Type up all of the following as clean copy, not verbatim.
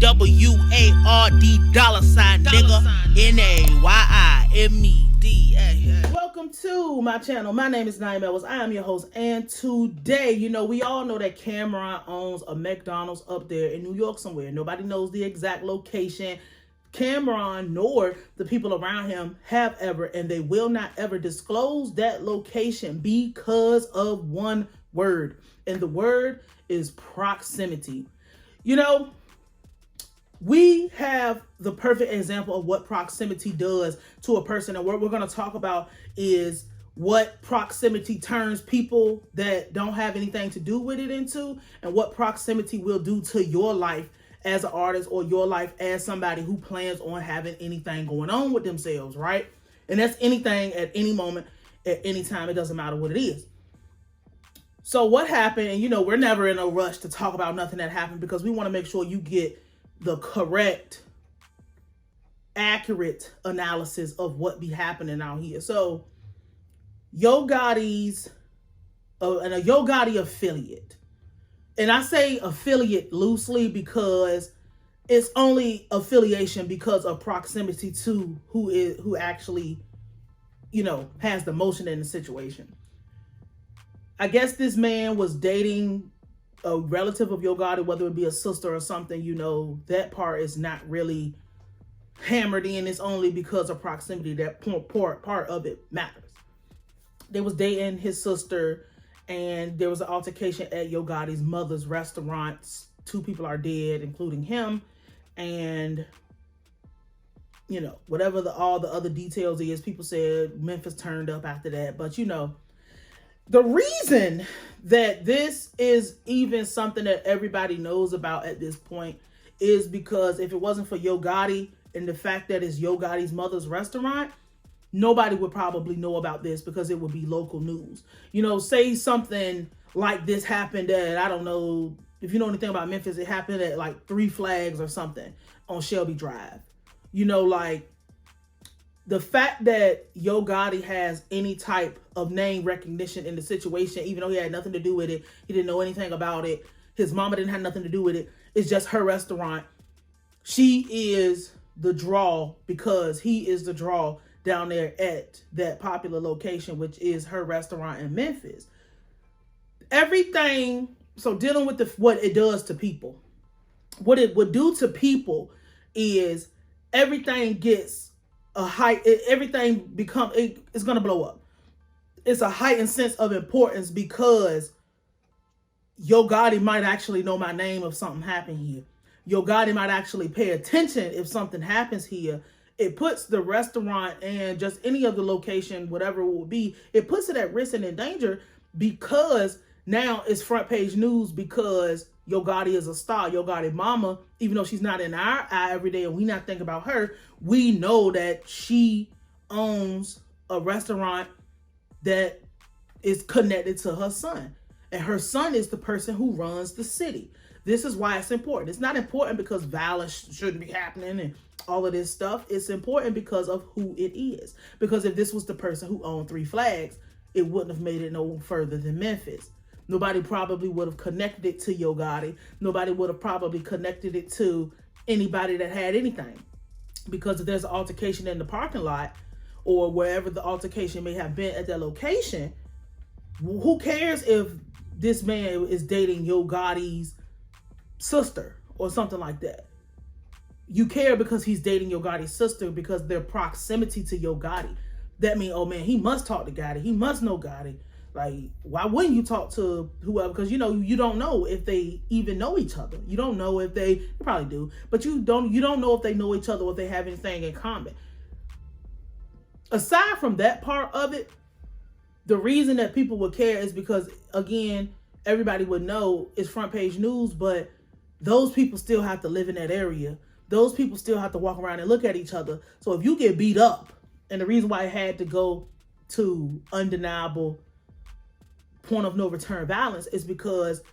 $WARD nigga. NAYIMED. Welcome to my channel. My name is Nayim. I am your host, and today, we all know that Cameron owns a McDonald's up there in New York somewhere. Nobody knows the exact location. Cameron nor the people around him have ever, and they will not ever disclose that location because of one word, and the word is proximity. We have the perfect example of what proximity does to a person, and what we're going to talk about is what proximity turns people that don't have anything to do with it into, and what proximity will do to your life as an artist, or your life as somebody who plans on having anything going on with themselves, right? And that's anything at any moment, at any time. It doesn't matter what it is. So what happened, and we're never in a rush to talk about nothing that happened, because we want to make sure you get the correct, accurate analysis of what be happening out here. So Yo Gotti's and a Yo Gotti affiliate. And I say affiliate loosely because it's only affiliation because of proximity to who actually, has the motion in the situation. I guess this man was dating a relative of Yo Gotti, whether it be a sister or something. That part is not really hammered in. It's only because of proximity that part of it matters. They was dating his sister, and there was an altercation at Yo Gotti's mother's restaurants. 2 people are dead, including him. And, whatever all the other details is, people said Memphis turned up after that. But, the reason that this is even something that everybody knows about at this point is because if it wasn't for Yo Gotti and the fact that it's Yo Gotti's mother's restaurant, nobody would probably know about this because it would be local news. Say something like this happened at, I don't know, if you know anything about Memphis, it happened at like 3 Flags or something on Shelby Drive. The fact that Yo Gotti has any type of name recognition in the situation, even though he had nothing to do with it, he didn't know anything about it, his mama didn't have nothing to do with it, it's just her restaurant. She is the draw because he is the draw down there at that popular location, which is her restaurant in Memphis. Everything, so dealing with what it does to people, what it would do to people is everything gets a height, everything it's going to blow up. It's a heightened sense of importance because Yo Gotti might actually know my name if something happened here. Yo Gotti might actually pay attention if something happens here. It puts the restaurant and just any other location, whatever it will be, it puts it at risk and in danger because now it's front page news because Yo Gotti is a star. Yo Gotti mama, even though she's not in our eye every day and we not think about her, we know that she owns a restaurant that is connected to her son. And her son is the person who runs the city. This is why it's important. It's not important because violence shouldn't be happening and all of this stuff. It's important because of who it is. Because if this was the person who owned 3 Flags, it wouldn't have made it no further than Memphis. Nobody probably would have connected it to Yo Gotti. Nobody would have probably connected it to anybody that had anything. Because if there's an altercation in the parking lot or wherever the altercation may have been at that location, who cares if this man is dating Yo Gotti's sister or something like that? You care because he's dating Yo Gotti's sister because their proximity to Yo Gotti. That means, oh man, he must talk to Gotti. He must know Gotti. Like, why wouldn't you talk to whoever? Because, you don't know if they even know each other. You don't know if you probably do, but you don't know if they know each other or if they have anything in common. Aside from that part of it, the reason that people would care is because, again, everybody would know it's front page news, but those people still have to live in that area. Those people still have to walk around and look at each other. So if you get beat up, and the reason why it had to go to undeniable point of no return violence is because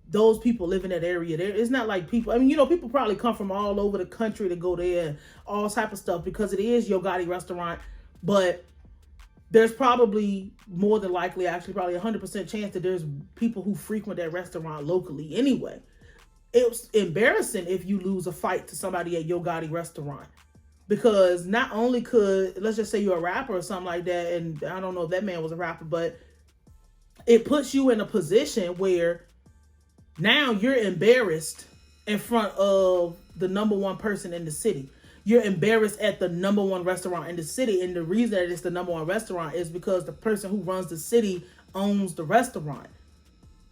those people live in that area. It's not like people, people probably come from all over the country to go there and all type of stuff because it is Yo Gotti restaurant, but there's probably more than likely, actually probably 100% chance that there's people who frequent that restaurant locally anyway. it was embarrassing if you lose a fight to somebody at Yo Gotti restaurant. Because not only could, let's just say you're a rapper or something like that, and I don't know if that man was a rapper, but it puts you in a position where now you're embarrassed in front of the number one person in the city. You're embarrassed at the number one restaurant in the city. And the reason that it's the number one restaurant is because the person who runs the city owns the restaurant.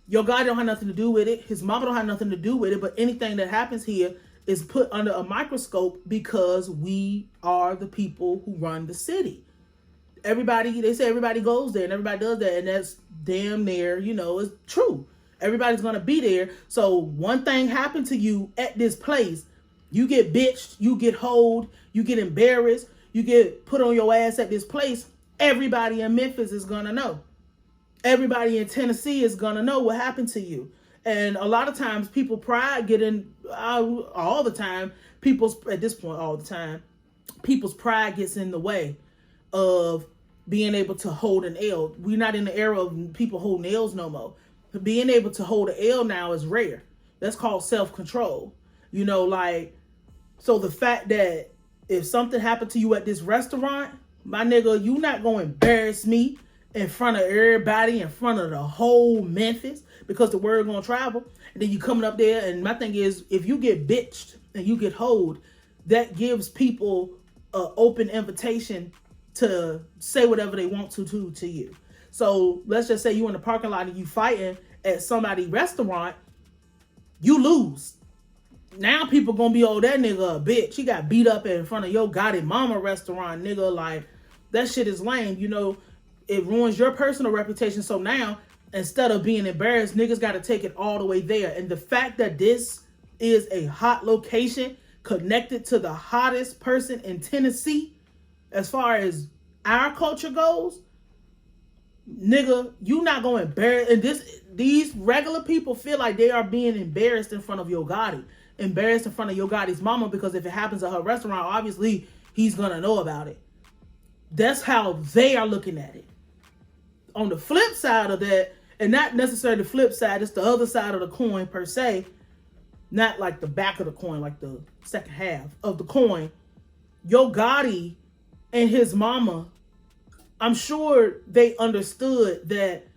Your guy don't have nothing to do with it. His mama don't have nothing to do with it. But anything that happens here is put under a microscope because we are the people who run the city. Everybody, they say everybody goes there and everybody does that. And that's damn near, it's true. Everybody's going to be there. So one thing happened to you at this place. You get bitched, you get hoed, you get embarrassed, you get put on your ass at this place. Everybody in Memphis is going to know. Everybody in Tennessee is going to know what happened to you. And a lot of times people pride all the time, people's pride gets in the way of being able to hold an L. We're not in the era of people holding L's no more. Being able to hold an L now is rare. That's called self-control. So the fact that if something happened to you at this restaurant, my nigga, you not going to embarrass me in front of everybody, in front of the whole Memphis, because the word going to travel. And then you coming up there, and my thing is, if you get bitched and you get hoed, that gives people an open invitation to say whatever they want to you. So let's just say you in the parking lot and you fighting at somebody's restaurant, you lose. Now people gonna be, oh, that nigga a bitch. He got beat up in front of Yo Gotti mama restaurant, nigga. Like, that shit is lame. It ruins your personal reputation. So now, instead of being embarrassed, niggas got to take it all the way there. And the fact that this is a hot location connected to the hottest person in Tennessee, as far as our culture goes, nigga, you not going to embarrass. And these regular people feel like they are being embarrassed in front of Yo Gotti. Embarrassed in front of Yo Gotti's mama, because if it happens at her restaurant, obviously he's going to know about it. That's how they are looking at it. On the flip side of that, and not necessarily the flip side, it's the other side of the coin per se, not like the back of the coin, like the second half of the coin. Yo Gotti and his mama, I'm sure they understood that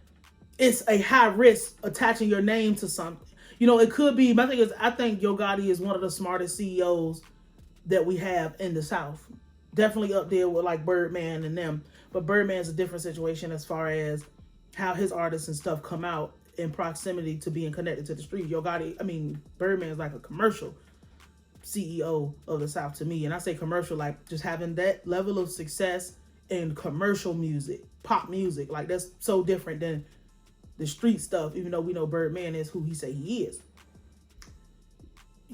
it's a high risk attaching your name to something. It could be, my thing is, I think Yo Gotti is one of the smartest CEOs that we have in the South. Definitely up there with like Birdman and them. But Birdman's a different situation as far as how his artists and stuff come out in proximity to being connected to the street. Yo Gotti, Birdman's like a commercial CEO of the South to me. And I say commercial, like just having that level of success in commercial music, pop music. Like, that's so different than the street stuff, even though we know Birdman is who he say he is.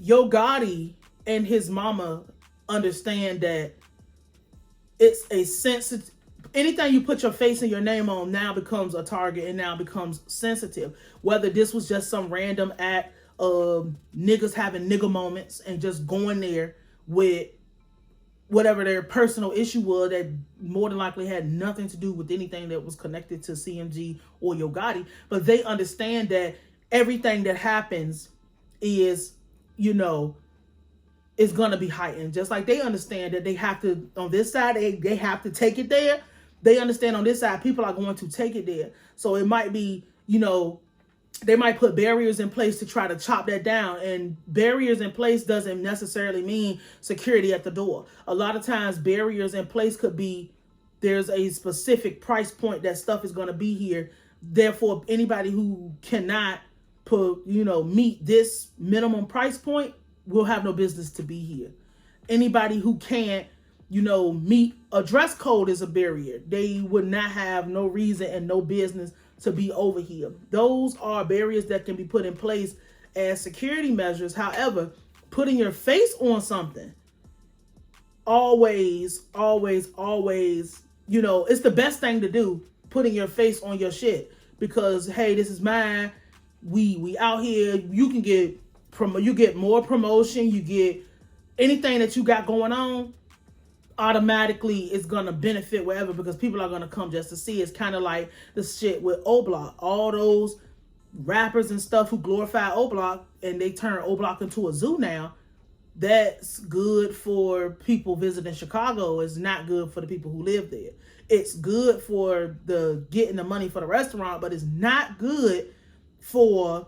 Yo Gotti and his mama understand that it's a sensitive, anything you put your face and your name on now becomes a target and now becomes sensitive. Whether this was just some random act of niggas having nigga moments and just going there with whatever their personal issue was that more than likely had nothing to do with anything that was connected to CMG or Yo Gotti. But they understand that everything that happens is, is going to be heightened. Just like they understand that they have to, on this side, they have to take it there. They understand on this side, people are going to take it there. So it might be, they might put barriers in place to try to chop that down. And barriers in place doesn't necessarily mean security at the door. A lot of times barriers in place could be, there's a specific price point that stuff is going to be here. Therefore, anybody who cannot meet this minimum price point will have no business to be here. Anybody who can't, meet a dress code is a barrier. They would not have no reason and no business to be over here. Those are barriers that can be put in place as security measures. However, putting your face on something, always, it's the best thing to do, putting your face on your shit. Because, hey, this is mine. We out here. You can get you get more promotion. You get anything that you got going on. Automatically, it's gonna benefit wherever, because people are gonna come just to see. It's kind of like the shit with O Block. All those rappers and stuff who glorify O Block and they turn O Block into a zoo now, that's good for people visiting Chicago. It's not good for the people who live there. It's good for the getting the money for the restaurant, but it's not good for,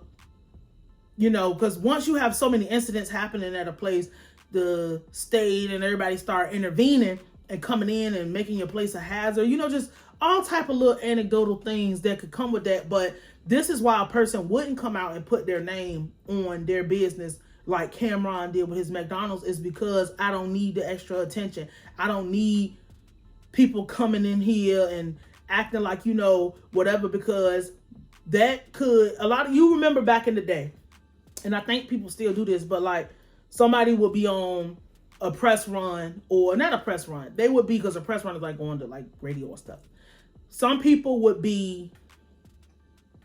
because once you have so many incidents happening at a place, the state and everybody start intervening and coming in and making your place a hazard, just all type of little anecdotal things that could come with that. But this is why a person wouldn't come out and put their name on their business like Cameron did with his McDonald's, is because I don't need the extra attention. I don't need people coming in here and acting like, whatever, because that could, you remember back in the day, and I think people still do this, but like somebody would be on a press run, or not a press run. They would be, because a press run is like going to like radio and stuff. Some people would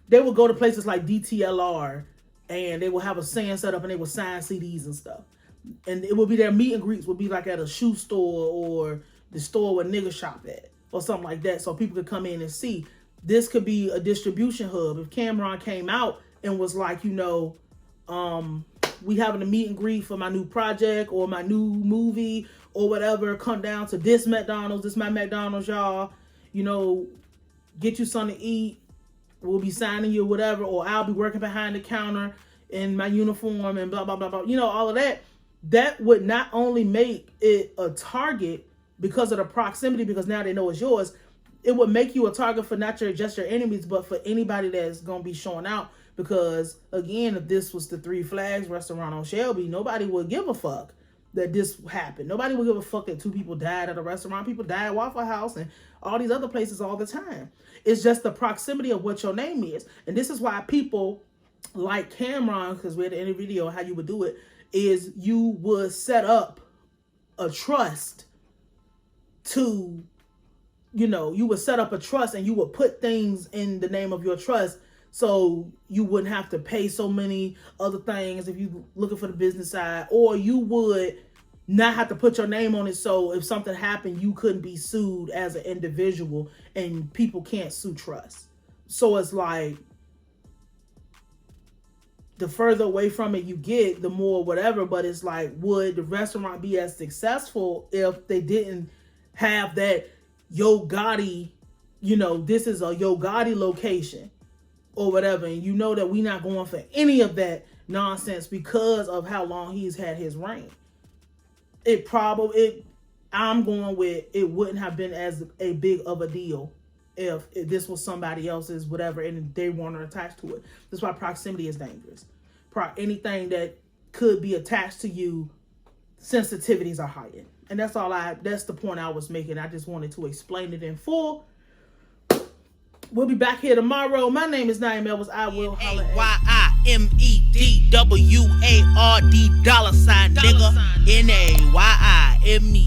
go to places like DTLR and they will have a stand set up and they will sign CDs and stuff. And it would be their meet and greets would be like at a shoe store or the store where niggas shop at or something like that. So people could come in and see. This could be a distribution hub. If Cameron came out and was like, we having a meet and greet for my new project or my new movie or whatever, come down to this McDonald's, this my McDonald's, y'all, get you something to eat. We'll be signing you whatever, or I'll be working behind the counter in my uniform and blah, blah, blah, blah. All of that. That would not only make it a target because of the proximity, because now they know it's yours. It would make you a target for not just your enemies, but for anybody that's going to be showing out. Because, again, if this was the Three Flags restaurant on Shelby, nobody would give a fuck that this happened. Nobody would give a fuck that 2 people died at a restaurant. People die at Waffle House and all these other places all the time. It's just the proximity of what your name is. And this is why people like Cameron, because we had in a video how you would do it, is you would set up a trust to, you would set up a trust and you would put things in the name of your trust so you wouldn't have to pay so many other things if you looking for the business side, or you would not have to put your name on it, so if something happened, you couldn't be sued as an individual, and people can't sue trust. So it's like, the further away from it you get, the more whatever, but it's like, would the restaurant be as successful if they didn't have that Yo Gotti, this is a Yo Gotti location or whatever, and that we're not going for any of that nonsense because of how long he's had his reign. I'm going with, it wouldn't have been as a big of a deal if this was somebody else's whatever and they weren't attached to it. That's why proximity is dangerous. Anything that could be attached to you, sensitivities are heightened. And that's the point I was making. I just wanted to explain it in full. We'll be back here tomorrow. My name is Nayim. I will holler at AYIMEDWARD $, nigga. NAYIMED.